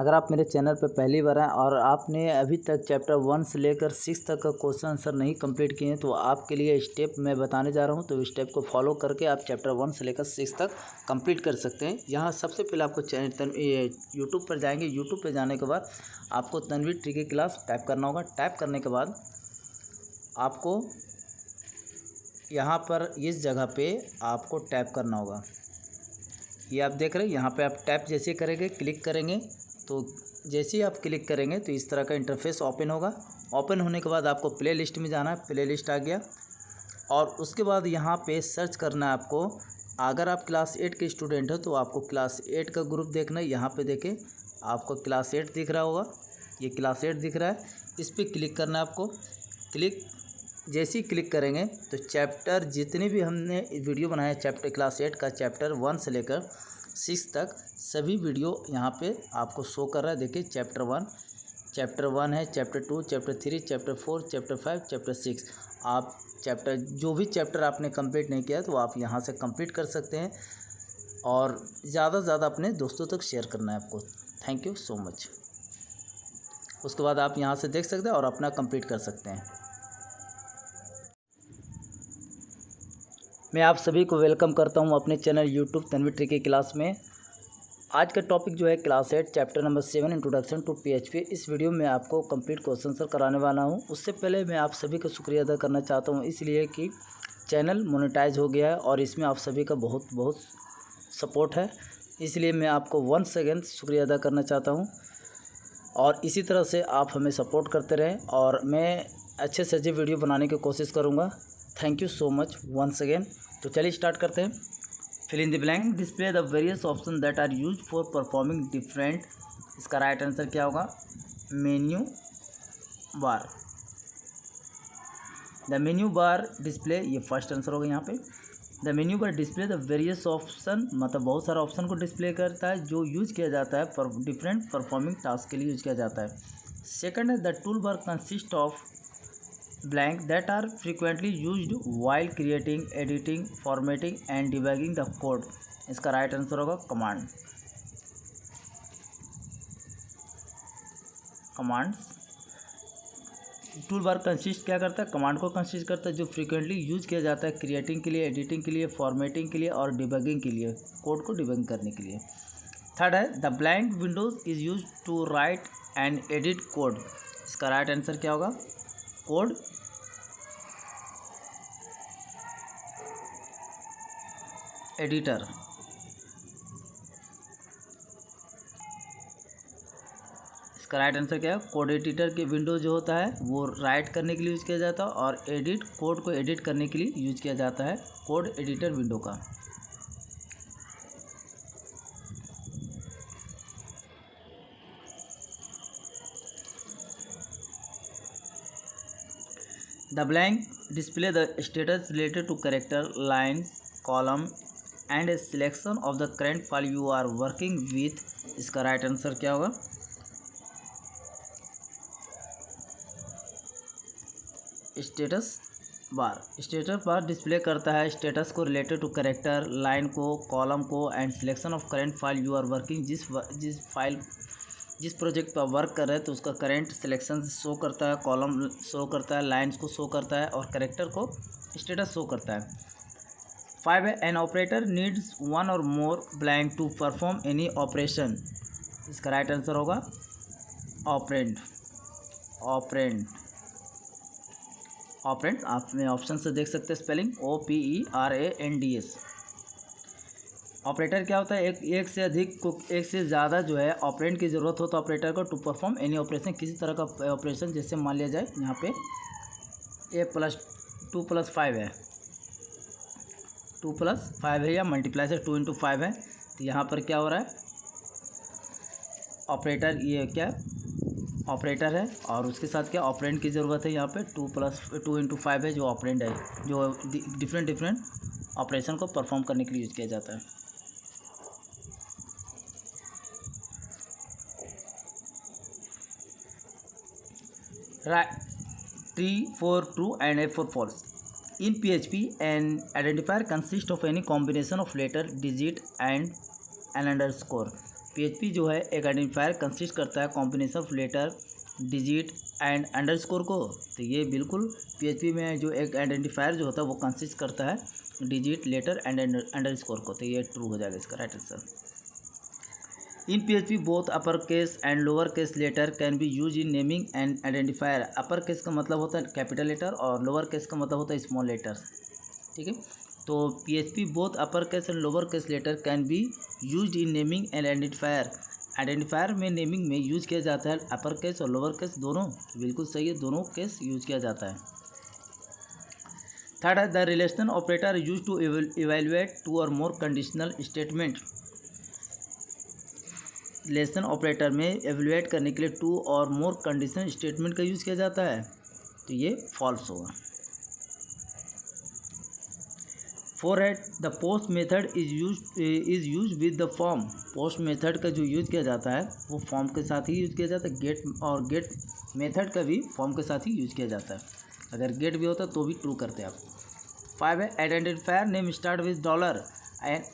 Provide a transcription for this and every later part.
अगर आप मेरे चैनल पर पहली बार हैं और आपने अभी तक चैप्टर 1 से लेकर 6 तक का क्वेश्चन आंसर नहीं कंप्लीट किए हैं तो आपके लिए स्टेप मैं बताने जा रहा हूं। तो स्टेप को फॉलो करके आप चैप्टर 1 से लेकर 6 तक कंप्लीट कर सकते हैं। यहां सबसे पहले आपको यूट्यूब पर जाएंगे। यूट्यूब पर जाने के बाद आपको तन्वी ट्रिकी क्लास टाइप करना होगा। टाइप करने के बाद आपको यहाँ पर इस जगह पर आपको टैप करना होगा। ये आप देख रहे हैं, यहाँ पे आप टैप जैसे करेंगे, क्लिक करेंगे तो जैसे ही आप क्लिक करेंगे तो इस तरह का इंटरफेस ओपन होगा। ओपन होने के बाद आपको प्ले लिस्ट में जाना है। प्ले लिस्ट आ गया और उसके बाद यहाँ पे सर्च करना है आपको। अगर आप क्लास 8 के स्टूडेंट हो तो आपको क्लास 8 का ग्रुप देखना है। यहाँ पे देखें, आपको क्लास 8 दिख रहा होगा, ये क्लास 8 दिख रहा है। इस पर क्लिक करना है आपको। क्लिक जैसे ही क्लिक करेंगे तो चैप्टर जितने भी हमने वीडियो बनाया चैप्टर क्लास 8 का चैप्टर 1 से लेकर 6 तक सभी वीडियो यहाँ पे आपको शो कर रहा है। देखिए चैप्टर 1 है, chapter 2, chapter 3, chapter 4, chapter 5, chapter 6। आप चैप्टर जो भी चैप्टर आपने कंप्लीट नहीं किया तो आप यहाँ से कंप्लीट कर सकते हैं और ज़्यादा से ज़्यादा अपने दोस्तों तक शेयर करना है आपको। Thank you so much. उसके बाद आप यहाँ से देख सकते हैं और अपना कंप्लीट कर सकते हैं। मैं आप सभी को वेलकम करता हूं अपने channel YouTube Tanvi tricky class में। आज का टॉपिक जो है class 8 chapter number 7 introduction to PHP. इस वीडियो में आपको कंप्लीट क्वेश्चन आंसर कराने वाला हूं। उससे पहले मैं आप सभी का शुक्रिया अदा करना चाहता हूं, इसलिए कि चैनल मोनेटाइज हो गया है और इसमें आप सभी का बहुत बहुत सपोर्ट है, इसलिए मैं आपको वंस अगेन शुक्रिया अदा करना चाहता हूँ। और इसी तरह से आप हमें सपोर्ट करते रहें और मैं अच्छे से अच्छे वीडियो बनाने की कोशिश करूँगा। Thank you so much once again. तो चलिए स्टार्ट करते हैं। Fill in the blank, display the various option that are use for performing different. इसका राइट आंसर क्या होगा? Menu bar. The menu bar display, ये फर्स्ट आंसर होगा यहाँ पे। The menu bar display the various option, मतलब बहुत सारा ऑप्शन को डिस्प्ले करता है जो यूज किया जाता है डिफरेंट परफॉर्मिंग टास्क के लिए यूज किया जाता है। सेकंड है the tool bar consist of blank that are frequently used while creating, editing, formatting and debugging the code। इसका राइट आंसर होगा command. Commands tool bar consist क्या करता है? कमांड को कंसिस्ट करता है जो फ्रीक्वेंटली यूज किया जाता है क्रिएटिंग के लिए, एडिटिंग के लिए, फॉर्मेटिंग के लिए और डिबगिंग के लिए, कोड को डिबग करने के लिए। थर्ड है the blank windows is use to write and edit code. इसका राइट आंसर क्या होगा? Code editor. इसका राइट आंसर क्या है? कोड एडिटर के विंडो जो होता है वो राइट करने के लिए यूज किया जाता है और एडिट कोड को एडिट करने के लिए यूज किया जाता है कोड एडिटर विंडो का। The blank display the status related to character, line, column and a selection of the current file you are working with. इसका राइट आंसर क्या होगा? Status bar. Status bar display करता है status को related to character, line को, column को and selection of current file you are working. जिस project पर वर्क कर रहे हैं तो उसका करेंट सिलेक्शन शो करता है, कॉलम शो करता है, लाइन्स को शो करता है और कैरेक्टर को स्टेटस शो करता है। 5 है an operator needs one or more blank to perform any operation. इसका राइट आंसर होगा ऑपरेंड। ऑपरेंड आप में ऑप्शन से देख सकते हैं स्पेलिंग OPERANDS। ऑपरेटर क्या होता है? एक से अधिक को, एक से ज़्यादा जो है ऑपरेंड की ज़रूरत हो तो ऑपरेटर को टू परफॉर्म एनी ऑपरेशन, किसी तरह का ऑपरेशन। जैसे मान लिया जाए यहाँ पे A+2+5 है, 2+5 है या मल्टीप्लाई से 2 × 5 है तो यहाँ पर क्या हो रहा है? ऑपरेटर, ये क्या ऑपरेटर है और उसके साथ क्या ऑपरेंड की ज़रूरत है। यहाँ पे 2 × 5 है जो ऑपरेंड है, जो डिफरेंट ऑपरेशन को परफॉर्म करने के लिए यूज किया जाता है। Right, T for true and A for false। In PHP, an identifier consists of any combination of letter, digit and an underscore। PHP जो है एक आइडेंटिफायर कंसिस्ट करता है combination of letter, digit and underscore को। तो ये बिल्कुल PHP में जो एक आइडेंटिफायर जो होता है वो कंसिस्ट करता है डिजिट, लेटर एंड अंडरस्कोर को। तो ये ट्रू हो जाएगा इसका right answer. In PHP both upper case and lower case letter can be use in naming and identifier. Upper case का मतलब होता है कैपिटल लेटर और लोअर केस का मतलब होता है स्मॉल लेटर्स। ठीक है, तो PHP both upper case and lower case letter can be use in naming and identifier. Identifier में नेमिंग में यूज किया जाता है अपर केस और लोअर केस दोनों। बिल्कुल सही है, दोनों केस यूज किया जाता है। थर्ड है the relation operator use to evaluate two or more conditional statement. Relation operator में एवेलुएट करने के लिए two or more conditional statement का यूज किया जाता है। तो ये फॉल्स होगा। फोर है the post method is use with the form. Post method का जो यूज किया जाता है वो फॉर्म के साथ ही यूज किया जाता है। गेट और गेट मेथड का भी फॉर्म के साथ ही यूज किया जाता है। अगर गेट भी होता तो भी ट्रू करते आप। फाइव है identifier name start with dollar.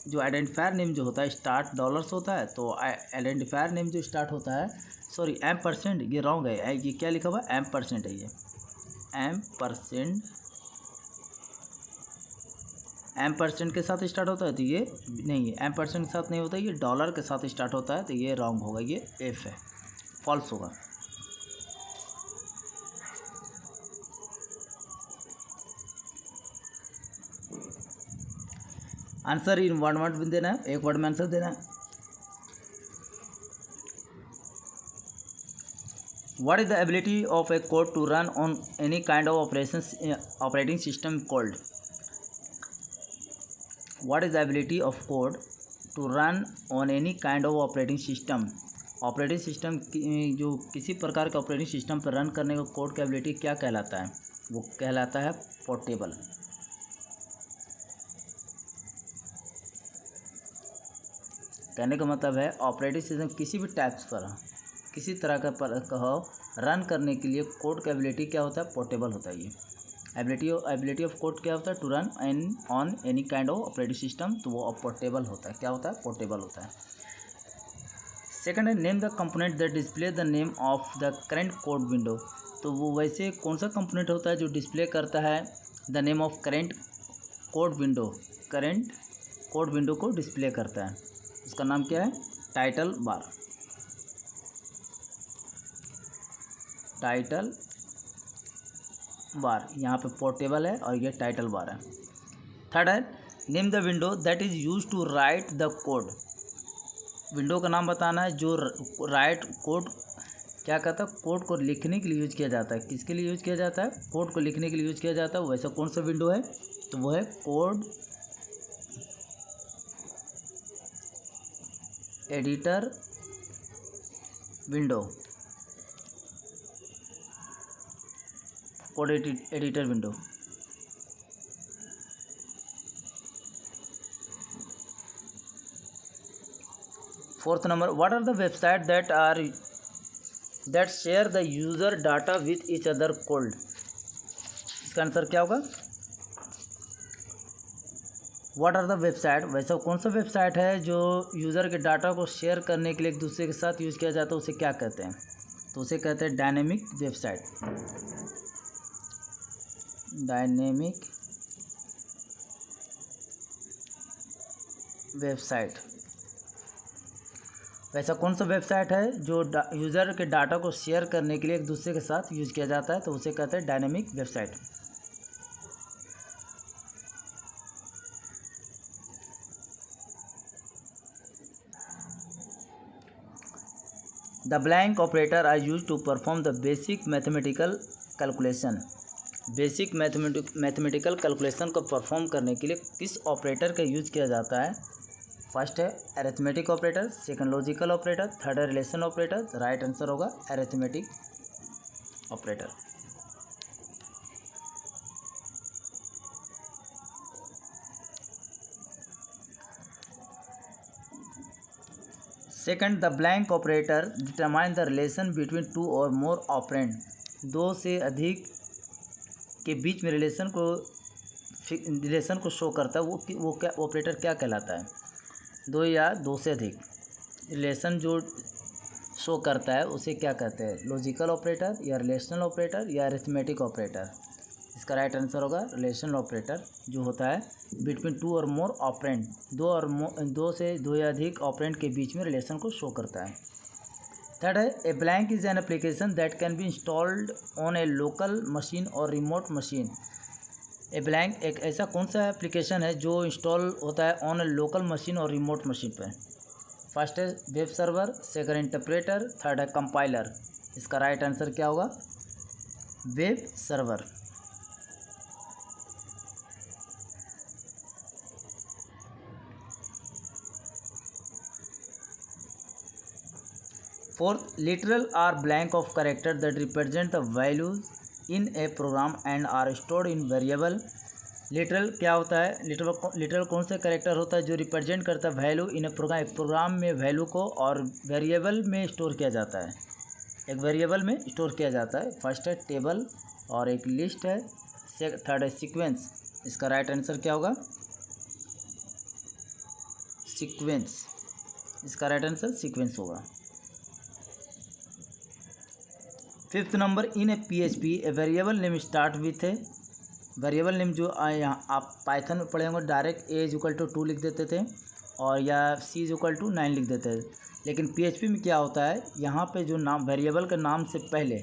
जो आइडेंटिफायर नेम जो होता है स्टार्ट डॉलर से होता है। तो आइडेंटिफायर नेम जो स्टार्ट होता है, सॉरी %, ये रॉन्ग है। ये क्या लिखा हुआ है, %है। ये %, के साथ स्टार्ट होता है। तो ये नहीं है, %के साथ नहीं होता, ये डॉलर के साथ स्टार्ट होता है। तो ये रॉन्ग होगा, ये एफ है, फॉल्स होगा। आंसर इन वन वर्ड में देना है, एक वर्ड में आंसर देना है। What is the ability of a code to run on any kind of operating system called. What is the ability of code to run on any kind of operating system. Operating system जो किसी प्रकार के operating system पर run करने का code का ability क्या कहलाता है, वो कहलाता है पोर्टेबल। कहने का मतलब है ऑपरेटिंग सिस्टम किसी भी टाइप्स पर, किसी तरह का कहो रन करने के लिए कोड का एबिलिटी क्या होता है, पोर्टेबल होता है। ये एबिलिटी ऑफ कोड क्या होता है, to run on any kind of operating system. तो वो पोर्टेबल होता है। क्या होता है, पोर्टेबल होता है। सेकंड है name the component that display the name of the current code window. तो वो वैसे कौन सा कंपोनेंट होता है जो डिस्प्ले करता है the name of current code window. Current code window को डिस्प्ले करता है, उसका नाम क्या है, टाइटल बार। टाइटल बार यहाँ पे पोर्टेबल है और ये टाइटल बार है। थर्ड है name the window that is use to write the code. Window का नाम बताना है जो राइट कोड क्या कहता है, कोड को लिखने के लिए यूज किया जाता है। किसके लिए यूज किया जाता है, कोड को लिखने के लिए यूज किया जाता है। वैसा कौन सा विंडो है, तो वो है code editor window. Code editor window. Fourth number what are the website that share the user data with each other called. इसका आंसर क्या होगा, व्हाट आर द वेबसाइट, वैसा कौन सा वेबसाइट है जो यूज़र के डाटा को शेयर करने के लिए एक दूसरे के साथ यूज़ किया जाता है, उसे क्या कहते हैं, तो उसे कहते हैं डायनेमिक वेबसाइट। Dynamic website. वैसा कौन सा वेबसाइट है जो यूज़र के डाटा को शेयर करने के लिए एक दूसरे के साथ यूज़ किया जाता है, तो उसे कहते हैं dynamic website. The blank operator are use to perform the basic mathematical calculation. Basic mathematical calculation को परफॉर्म करने के लिए किस ऑपरेटर का यूज किया जाता है। फर्स्ट है arithmetic operator, second logical operator, third है रिलेशन ऑपरेटर। राइट आंसर होगा arithmetic operator. Second the blank operator determine the relation between two or more operand. दो से अधिक के बीच में रिलेशन को शो करता है, वो क्या ऑपरेटर क्या कहलाता है, दो या दो से अधिक। रिलेशन जो शो करता है उसे क्या कहते हैं, लॉजिकल ऑपरेटर या रिलेशनल ऑपरेटर या अरिथमेटिक ऑपरेटर। इसका राइट आंसर होगा रिलेशनल ऑपरेटर, जो होता है between two or more operand, दो से दो या अधिक ऑपरेंड के बीच में रिलेशन को शो करता है। थर्ड है a blank is an application that can be installed on a local machine और रिमोट मशीन। ए ब्लैंक एक ऐसा कौन सा एप्लीकेशन है जो इंस्टॉल होता है ऑन ए लोकल मशीन और रिमोट मशीन पर। फर्स्ट है web server, second interpreter, third है कंपाइलर। इसका राइट आंसर क्या होगा, web server. Fourth, literal are blank of character that represent the values in a program and are stored in variable. Literal क्या होता है, literal कौन सा कैरेक्टर होता है जो रिप्रेजेंट करता है वैल्यू इन ए प्रोग्राम, एक प्रोग्राम में वैल्यू को और वेरिएबल में स्टोर किया जाता है, एक वेरिएबल में स्टोर किया जाता है। फर्स्ट है टेबल और एक लिस्ट है, थर्ड है सीक्वेंस। इसका राइट आंसर क्या होगा, सीक्वेंस। इसका राइट आंसर सीक्वेंस होगा। Fifth number, in A PHP a variable name start with A, variable name जो यहाँ आप पाइथन में पढ़े होंगे डायरेक्ट a = 2 लिख देते थे और या c = 9 लिख देते थे, लेकिन PHP में क्या होता है, यहाँ पे जो नाम वेरिएबल के नाम से पहले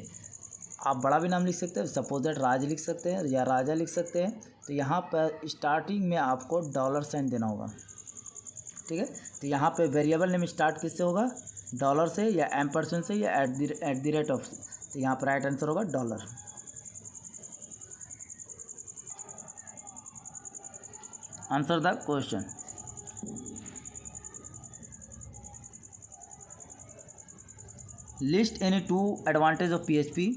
आप बड़ा भी नाम लिख सकते हैं, सपोज दैट राज लिख सकते हैं या राजा लिख सकते हैं। तो यहाँ पर स्टार्टिंग में आपको $साइन देना होगा, ठीक है। तो यहाँ पे वेरिएबल नेम स्टार्ट किससे होगा, डॉलर से या एम्परसेंड से या एट द रेट ऑफ। तो यहाँ पर राइट आंसर होगा $। Answer the question. List any 2 advantage of PHP।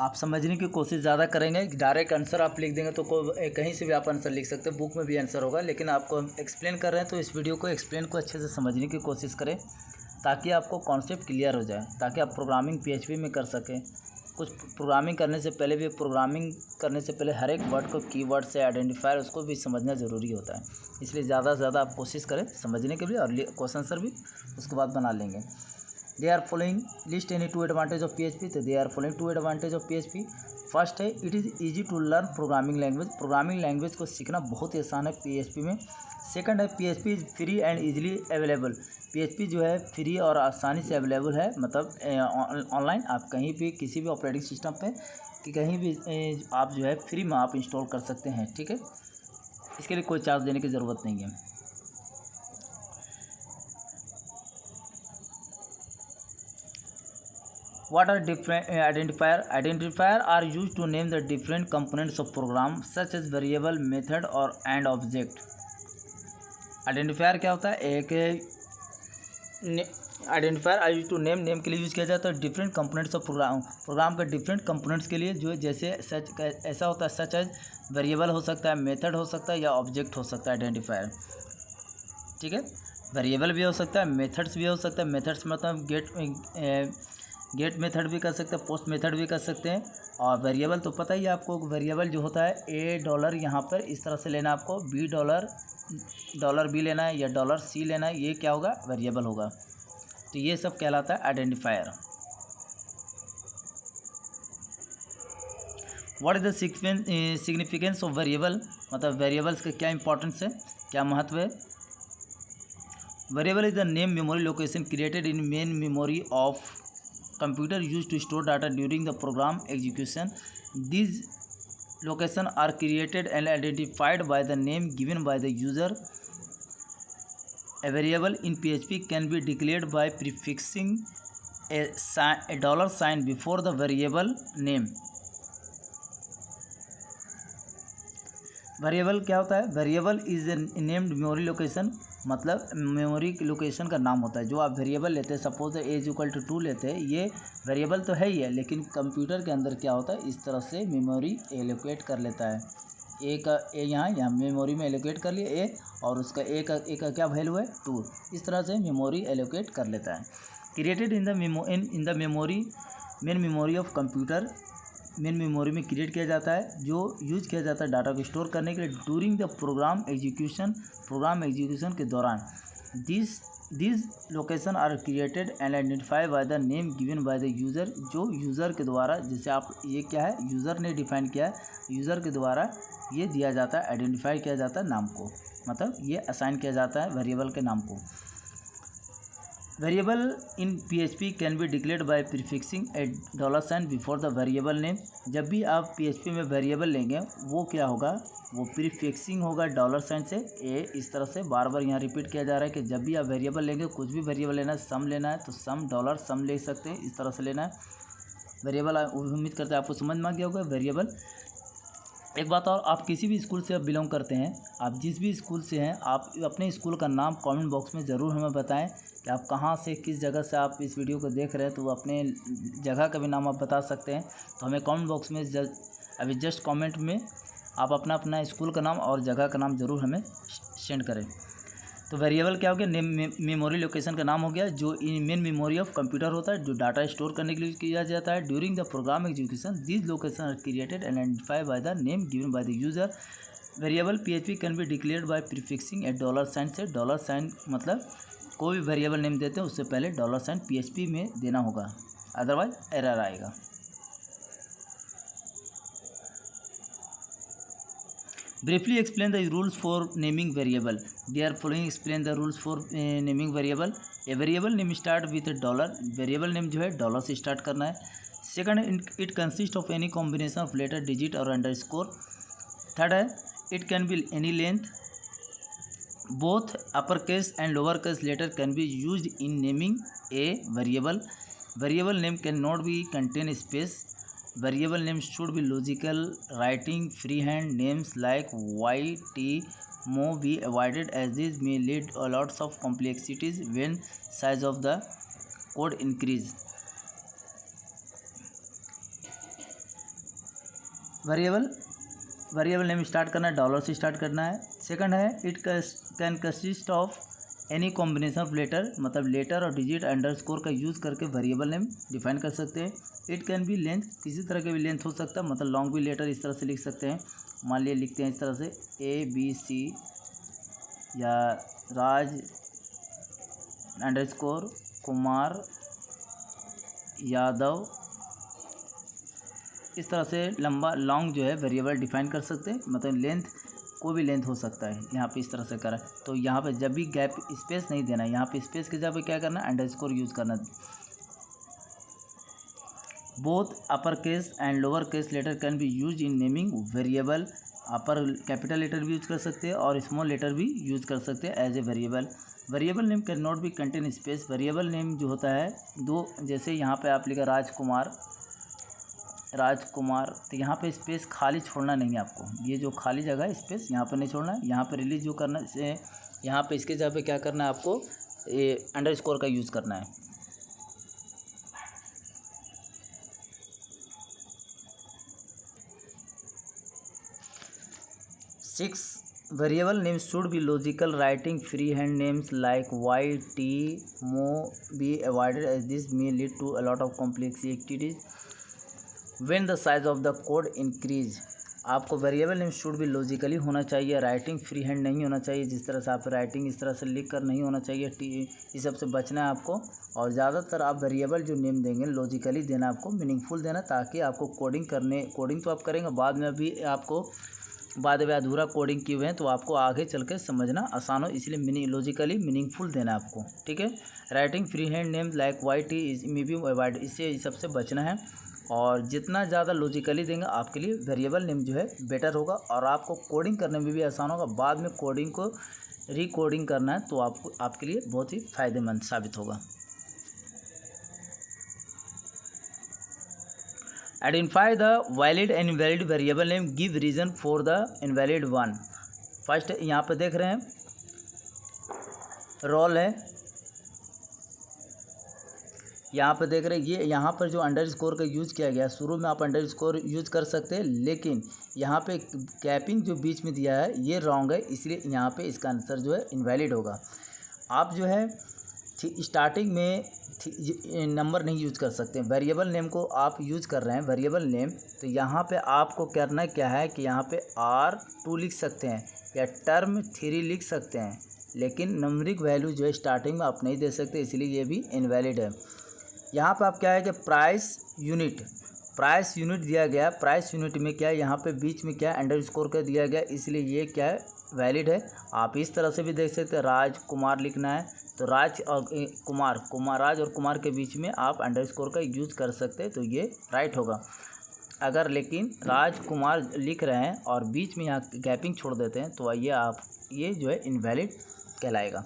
आप समझने की कोशिश ज़्यादा करेंगे, डायरेक्ट आंसर आप लिख देंगे तो कहीं से भी आप आंसर लिख सकते हैं, बुक में भी आंसर होगा, लेकिन आपको एक्सप्लेन कर रहे हैं तो इस वीडियो को एक्सप्लेन को अच्छे से समझने की कोशिश करें ताकि आपको कॉन्सेप्ट क्लियर हो जाए, ताकि आप प्रोग्रामिंग PHP में कर सकें। कुछ प्रोग्रामिंग करने से पहले भी, प्रोग्रामिंग करने से पहले हर एक वर्ड को कीवर्ड से आइडेंटिफायर उसको भी समझना ज़रूरी होता है, इसलिए ज़्यादा से ज़्यादा आप कोशिश करें समझने के लिए, और क्वेश्चन आंसर भी उसके बाद बना लेंगे। They are following list any 2 advantage of PHP। तो they are following 2 advantage of PHP। First है it is easy to learn programming language, programming language को सीखना बहुत ही आसान है PHP में। सेकंड है PHP is free and easily available. PHP जो है फ्री और आसानी से अवेलेबल है, मतलब ऑनलाइन आप कहीं भी किसी भी ऑपरेटिंग सिस्टम पे कि कहीं भी आप जो है फ्री में आप इंस्टॉल कर सकते हैं, ठीक है। इसके लिए कोई चार्ज देने की ज़रूरत नहीं है। What are different identifier? Identifier are used to name the different components of program such as variable, method और and object. Identifier क्या होता है, एक identifier are use to name के लिए यूज़ किया जाता है डिफरेंट कंपोनेंट्स ऑफ प्रोग्राम के डिफरेंट कंपोनेंट्स के लिए, जो जैसे सच ऐसा होता है, सच एज वेरिएबल हो सकता है, मेथड हो सकता है या ऑब्जेक्ट हो सकता है आइडेंटिफायर, ठीक है। वेरिएबल भी हो सकता है, मेथड्स भी हो सकता है। मेथड्स मतलब गेट मेथड भी कर सकते हैं, पोस्ट मेथड भी कर सकते हैं। और वेरिएबल तो पता ही है आपको, वेरिएबल जो होता है $, यहाँ पर इस तरह से लेना आपको, $B लेना है या $C लेना है, ये क्या होगा, वेरिएबल होगा। तो ये सब कहलाता है identifier. What is the significance of variable, मतलब वेरिएबल्स का क्या इंपॉर्टेंस है, क्या महत्व है। Variable is the name memory location created in main memory of computer used to store data during the program execution. These locations are created and identified by the name given by the user. A variable in PHP can be declared by prefixing a $sign before the variable name. Variable क्या होता है, variable is named memory location, मतलब memory location का नाम होता है। जो आप वेरिएबल लेते हैं, सपोज a = 2 लेते हैं, ये वेरिएबल तो है ही है, लेकिन कंप्यूटर के अंदर क्या होता है, इस तरह से मेमोरी एलोकेट कर लेता है। ए यहाँ मेमोरी में एलोकेट कर लिया ए, और उसका ए का क्या वैल्यू है 2, इस तरह से मेमोरी एलोकेट कर लेता है। Created in the memory, main memory of computer, main memory में क्रिएट किया जाता है, जो यूज किया जाता है डाटा को स्टोर करने के लिए। During the program execution, program execution के दौरान। These location are created and identify by the name given by the user. जो यूज़र के द्वारा, जैसे आप ये क्या है, यूज़र ने डिफाइन किया है, यूज़र के द्वारा ये दिया जाता है, आइडेंटिफाई किया जाता है नाम को, मतलब ये असाइन किया जाता है वेरिएबल के नाम को। Variable in PHP can be declared by prefixing a $साइन बिफोर द वेरिएबल नेम। जब भी आप PHP में वेरिएबल लेंगे वो क्या होगा, वो प्रीफिक्सिंग होगा $साइन से। इस तरह से बार बार यहाँ रिपीट किया जा रहा है कि जब भी आप वेरिएबल लेंगे, कुछ भी वेरिएबल लेना है, सम लेना है तो सम डॉलर सम ले सकते हैं, इस तरह से लेना है वेरिएबल। उम्मीद करते हैं आपको समझ में आ गया होगा वेरिएबल। एक बात और, आप किसी भी स्कूल से आप बिलोंग करते हैं, आप जिस भी स्कूल से हैं, आप अपने स्कूल का नाम कमेंट बॉक्स में ज़रूर हमें बताएं कि आप कहाँ से, किस जगह से आप इस वीडियो को देख रहे हैं। तो अपने जगह का भी नाम आप बता सकते हैं, तो हमें कमेंट बॉक्स में अभी जस्ट कमेंट में आप अपना स्कूल का नाम और जगह का नाम ज़रूर हमें सेंड करें। तो वेरिएबल क्या हो गया, मेमोरी लोकेशन का नाम हो गया, जो इन मेन मेमोरी ऑफ कंप्यूटर होता है, जो डाटा स्टोर करने के लिए किया जाता है। During the program execution these location are created and identify by the name given by the user. Variable PHP can be declared by prefixing a $साइन से। $साइन मतलब कोई भी वेरिएबल नेम देते हैं उससे पहले $साइन PHP में देना होगा, अदरवाइज एरर आएगा। Briefly explain the rules for naming variable. They are following explain the rules for naming variable. A variable name start with a $। variable name जो है $, से स्टार्ट करना है। Second, it consists of any combination of letter, digit और underscore. Third है, it can be any length. Both uppercase and lowercase letter can be used in naming a variable. Variable name cannot be contain space. Variable names should be logical. Writing freehand names like Y, T, Mo be avoided as these may lead a lots of complexities when size of the code increase. Variable name start करना है, $, से start करना है। Second है, it can consist of any combination of letter, मतलब letter और digit underscore का use करके वेरिएबल नेम डिफाइन कर सकते हैं। इट कैन बी लेंथ, किसी तरह के भी लेंथ हो सकता है, मतलब लॉन्ग भी लेटर इस तरह से लिख सकते हैं। मान लिया लिखते हैं इस तरह से ABC या राज अंडरस्कोर कुमार यादव, इस तरह से लंबा लॉन्ग जो है वेरिएबल डिफाइन कर सकते हैं, मतलब लेंथ कोई भी लेंथ हो सकता है। यहाँ पे इस तरह से करा, तो यहाँ पे जब भी गैप स्पेस नहीं देना है, यहाँ पे स्पेस के जगह पे क्या करना है, अंडरस्कोर यूज़ करना है। Both upper case and lower case letter can be use in naming variable. Upper capital letter भी यूज कर सकते हैं और स्मॉल लेटर भी यूज कर सकते हैं as a variable. Variable name can not be contain space. Variable name जो होता है दो, जैसे यहाँ पे आप लिखा राजकुमार, तो यहाँ पे स्पेस खाली छोड़ना नहीं है आपको, ये जो खाली जगह है स्पेस यहाँ पर नहीं छोड़ना है। यहाँ पे रिलीज जो करना है, यहाँ पे इसके जगह पे क्या करना है आपको, ये अंडरस्कोर का यूज़ करना है। Six, variable names should be logical. Writing free hand names like Y, T, Mo be avoided as this may lead to a lot of complexities when the size of the code increase। आपको variable name should भी logically होना चाहिए, writing free hand नहीं होना चाहिए, जिस तरह से आप राइटिंग इस तरह से लिख कर नहीं होना चाहिए। इस सब से बचना है आपको। और ज़्यादातर आप वेरिएबल जो नेम देंगे लॉजिकली देना, आपको मीनिंगफुल देना, ताकि आपको कोडिंग तो आप करेंगे बाद में, भी आपको बाद में अधूरा कोडिंग किए हुए हैं तो आपको आगे चल के समझना आसान हो, इसलिए लॉजिकली मीनिंगफुल देना आपको, ठीक है। Writing free hand name like Y, T may be avoid, इससे इस सबसे बचना है। और जितना ज़्यादा लॉजिकली देंगे आपके लिए वेरिएबल नेम जो है बेटर होगा, और आपको कोडिंग करने में भी आसान होगा। बाद में कोडिंग को रिकोडिंग करना है तो आपके लिए बहुत ही फ़ायदेमंद साबित होगा। Identify the valid and invalid variable name, give reason for the invalid one. First यहाँ पे देख रहे हैं रोल है, यहाँ पर देख रहे हैं ये, यहाँ पर जो अंडरस्कोर का यूज़ किया गया, शुरू में आप अंडरस्कोर यूज़ कर सकते हैं, लेकिन यहाँ पे कैपिंग जो बीच में दिया है ये रॉन्ग है, इसलिए यहाँ पे इसका आंसर जो है इनवैलिड होगा। आप जो है स्टार्टिंग में नंबर नहीं यूज़ कर सकते। वेरिएबल नेम को आप यूज़ कर रहे हैं वेरिएबल नेम, तो यहाँ पे आपको करना क्या है कि यहाँ पे R2 लिख सकते हैं, या टर्म थ्री लिख सकते हैं, लेकिन न्यूमेरिक वैल्यू जो है स्टार्टिंग में आप नहीं दे सकते, इसलिए ये भी इनवैलिड है। यहाँ पे आप क्या है कि प्राइस यूनिट दिया गया, प्राइस यूनिट में क्या है, यहाँ पे बीच में क्या अंडरस्कोर का दिया गया, इसलिए ये क्या है, वैलिड है। आप इस तरह से भी देख सकते हैं, राजकुमार लिखना है तो राज और राज और कुमार के बीच में आप अंडरस्कोर का यूज कर सकते हैं, तो ये राइट होगा। अगर लेकिन राजकुमार लिख रहे हैं और बीच में यहाँ गैपिंग छोड़ देते हैं तो ये जो है इनवैलिड कहलाएगा।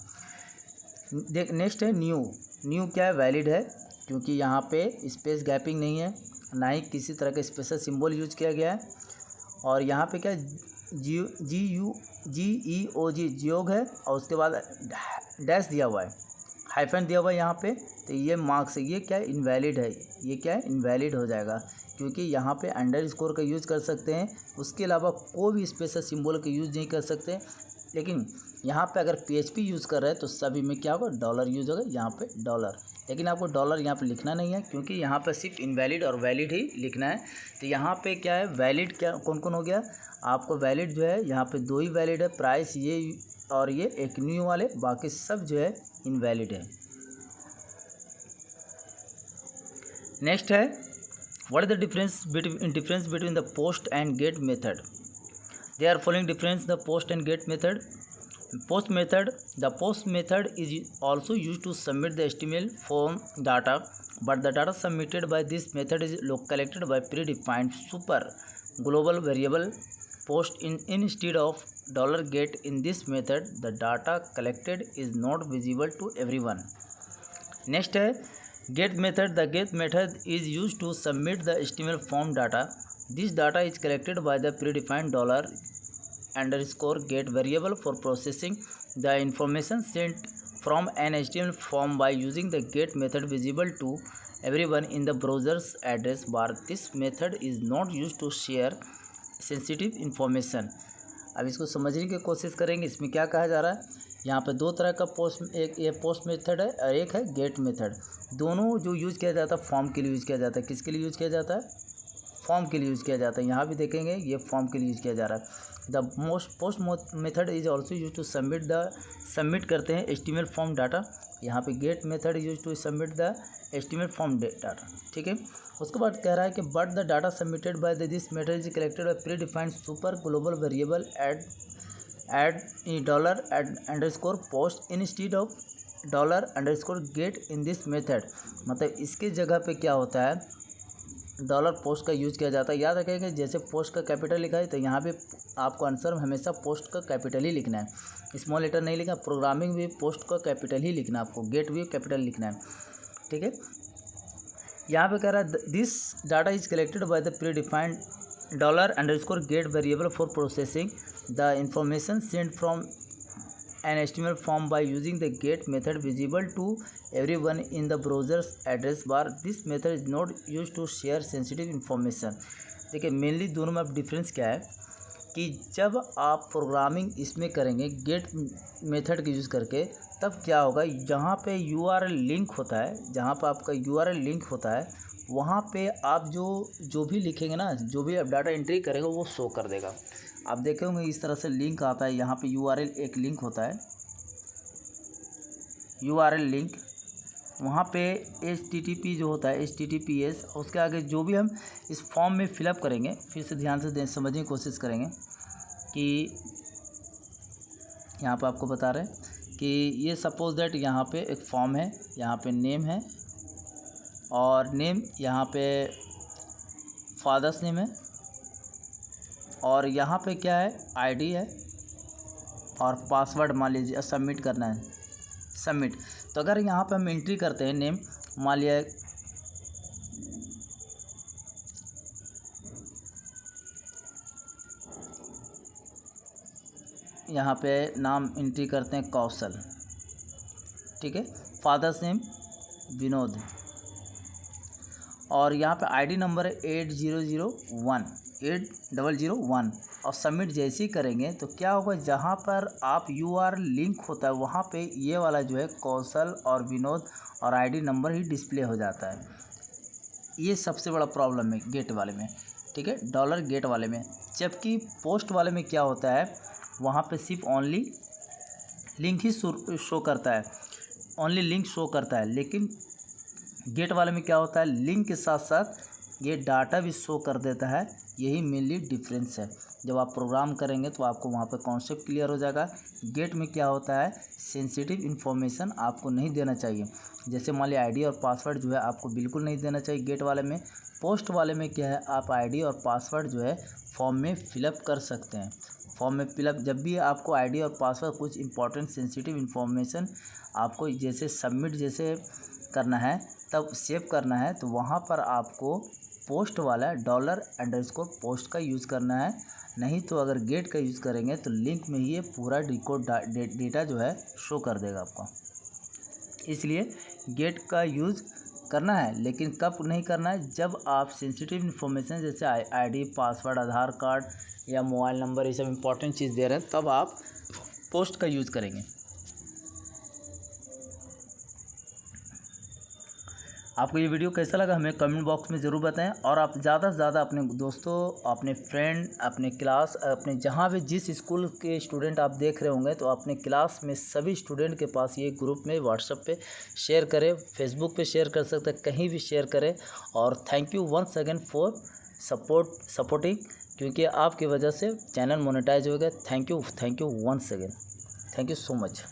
नेक्स्ट है न्यू क्या है, वैलिड है, क्योंकि यहाँ पे स्पेस गैपिंग नहीं है, ना ही किसी तरह का स्पेशल सिंबल यूज किया गया है। और यहाँ पे क्या GEOG जियोग है और उसके बाद डैश दिया हुआ है, हाइफन दिया हुआ है यहाँ पे, तो ये मार्क्स है, ये क्या है, इनवैलिड है, ये क्या है, इनवैलिड हो जाएगा, क्योंकि यहाँ पे अंडरस्कोर का यूज़ कर सकते हैं, उसके अलावा कोई भी स्पेशल सिंबल का यूज़ नहीं कर सकते। लेकिन यहाँ पे अगर PHP यूज़ कर रहे हैं तो सभी में क्या होगा, डॉलर यूज़ होगा, यहाँ पे डॉलर, लेकिन आपको डॉलर यहाँ पे लिखना नहीं है, क्योंकि यहाँ पे सिर्फ इनवैलिड और वैलिड ही लिखना है। तो यहाँ पे क्या है, वैलिड क्या कौन कौन हो गया, आपको वैलिड जो है यहाँ पे 2 ही वैलिड है, प्राइस ये और ये एक न्यू वाले, बाकी सब जो है इनवैलिड है। नेक्स्ट है what is the difference between the post and get method. They are following difference the post and get method. The post method is also used to submit the HTML form data, but the data submitted by this method is collected by predefined super global variable post instead of $get. In this method, the data collected is not visible to everyone. Next है get method. The get method is used to submit the HTML form data. This data is collected by the predefined $get variable for processing the information sent from an HTML form by using the get method visible to everyone in the browser's address bar. This method is not used to share sensitive information. अब इसको समझने की कोशिश करेंगे। इसमें क्या कहा जा रहा है, यहाँ पे 2 तरह का एक ये पोस्ट मेथड है और एक है गेट मेथड। दोनों जो यूज़ किया जाता है फॉर्म के लिए यूज़ किया जाता है। किसके लिए यूज़ किया जाता है, फॉर्म के लिए यूज़ किया जाता है। यहाँ भी देखेंगे ये फॉर्म के लिए यूज़ किया जा रहा है। The post method is also use to submit करते हैं HTML फॉर्म डाटा। यहाँ पे get method use to submit the HTML form data, ठीक है। उसके बाद कह रहा है कि but the data submitted by this method is collected by predefined super global variable add $_ post instead of $_ in this method. मतलब इसके जगह पे क्या होता है, $पोस्ट का यूज़ किया जाता है। याद रखेंगे जैसे पोस्ट का कैपिटल लिखा है तो यहाँ पे आपको आंसर हमेशा पोस्ट का कैपिटल ही लिखना है, स्मॉल लेटर नहीं लिखना। प्रोग्रामिंग भी पोस्ट का कैपिटल ही लिखना है, आपको गेट भी कैपिटल लिखना है, ठीक है। यहाँ पे कह रहा है this data is collected by the pre defined $_ get variable for processing the information Saint from an HTML form by using the get method visible to everyone in the browser's address bar. This method is not used to share sensitive information. देखिए mainly दोनों में अब difference क्या है कि जब आप programming इसमें करेंगे गेट मेथड का यूज़ करके, तब क्या होगा, जहाँ पे URL लिंक होता है, जहाँ पे आपका URL लिंक होता है, वहाँ पे आप जो भी लिखेंगे ना, जो भी आप डाटा एंट्री करेंगे वो शो कर देगा। आप देखे होंगे इस तरह से लिंक आता है, यहाँ पे URL एक लिंक होता है, URL लिंक, वहाँ पे HTTP जो होता है HTTPS, उसके आगे जो भी हम इस फॉर्म में फिलअप करेंगे, फिर से ध्यान से समझने की कोशिश करेंगे कि यहाँ पे आपको बता रहे हैं कि ये सपोज दैट यहाँ पे एक फॉर्म है, यहाँ पे नेम है और नेम यहाँ पे फादर्स नेम है और यहाँ पे क्या है ID है और पासवर्ड मान लीजिए सबमिट करना है, सबमिट। तो अगर यहाँ पे हम एंट्री करते हैं नेम, मान लिया यहाँ पे नाम एंट्री करते हैं कौशल, ठीक है, फादर्स नेम विनोद और यहाँ पे ID नंबर है 8001 और सबमिट जैसे ही करेंगे तो क्या होगा, जहाँ पर आप URL लिंक होता है वहाँ पे ये वाला जो है कौशल और विनोद और ID नंबर ही डिस्प्ले हो जाता है। ये सबसे बड़ा प्रॉब्लम है गेट वाले में, ठीक है, $get वाले में। जबकि पोस्ट वाले में क्या होता है, वहाँ पे सिर्फ ओनली लिंक ही शो करता है, ओनली लिंक शो करता है। लेकिन गेट वाले में क्या होता है, लिंक के साथ साथ ये डाटा भी शो कर देता है। यही मेनली डिफरेंस है। जब आप प्रोग्राम करेंगे तो आपको वहाँ पे कॉन्सेप्ट क्लियर हो जाएगा। गेट में क्या होता है, सेंसिटिव इन्फॉर्मेशन आपको नहीं देना चाहिए। जैसे मान लिया आईडी और पासवर्ड जो है आपको बिल्कुल नहीं देना चाहिए गेट वाले में। पोस्ट वाले में क्या है, आप आईडी और पासवर्ड जो है फॉर्म में फिलअप कर सकते हैं। फॉर्म में फिलअप जब भी आपको आईडी और पासवर्ड कुछ इंपॉर्टेंट सेंसिटिव इन्फॉर्मेशन आपको जैसे सबमिट जैसे करना है, तब सेव करना है, तो वहाँ पर आपको पोस्ट वाला $_पोस्ट का यूज़ करना है। नहीं तो अगर गेट का यूज़ करेंगे तो लिंक में ही ये पूरा डिकोड डेटा जो है शो कर देगा आपको। इसलिए गेट का यूज़ करना है, लेकिन कब नहीं करना है, जब आप सेंसिटिव इन्फॉर्मेशन जैसे आईडी, पासवर्ड, आधार कार्ड या मोबाइल नंबर, ये सब इंपॉर्टेंट चीज़ दे रहे हैं, तब आप पोस्ट का यूज़ करेंगे। आपको ये वीडियो कैसा लगा हमें कमेंट बॉक्स में ज़रूर बताएं। और आप ज़्यादा से ज़्यादा अपने दोस्तों, अपने फ्रेंड, अपने क्लास, अपने जहाँ भी जिस स्कूल के स्टूडेंट आप देख रहे होंगे, तो अपने क्लास में सभी स्टूडेंट के पास ये ग्रुप में व्हाट्सएप पे शेयर करें, फेसबुक पे शेयर कर सकते हैं, कहीं भी शेयर करें। और thank you once again for supporting, क्योंकि आपकी वजह से चैनल मोनेटाइज हो गया। Thank you once again, thank you so much.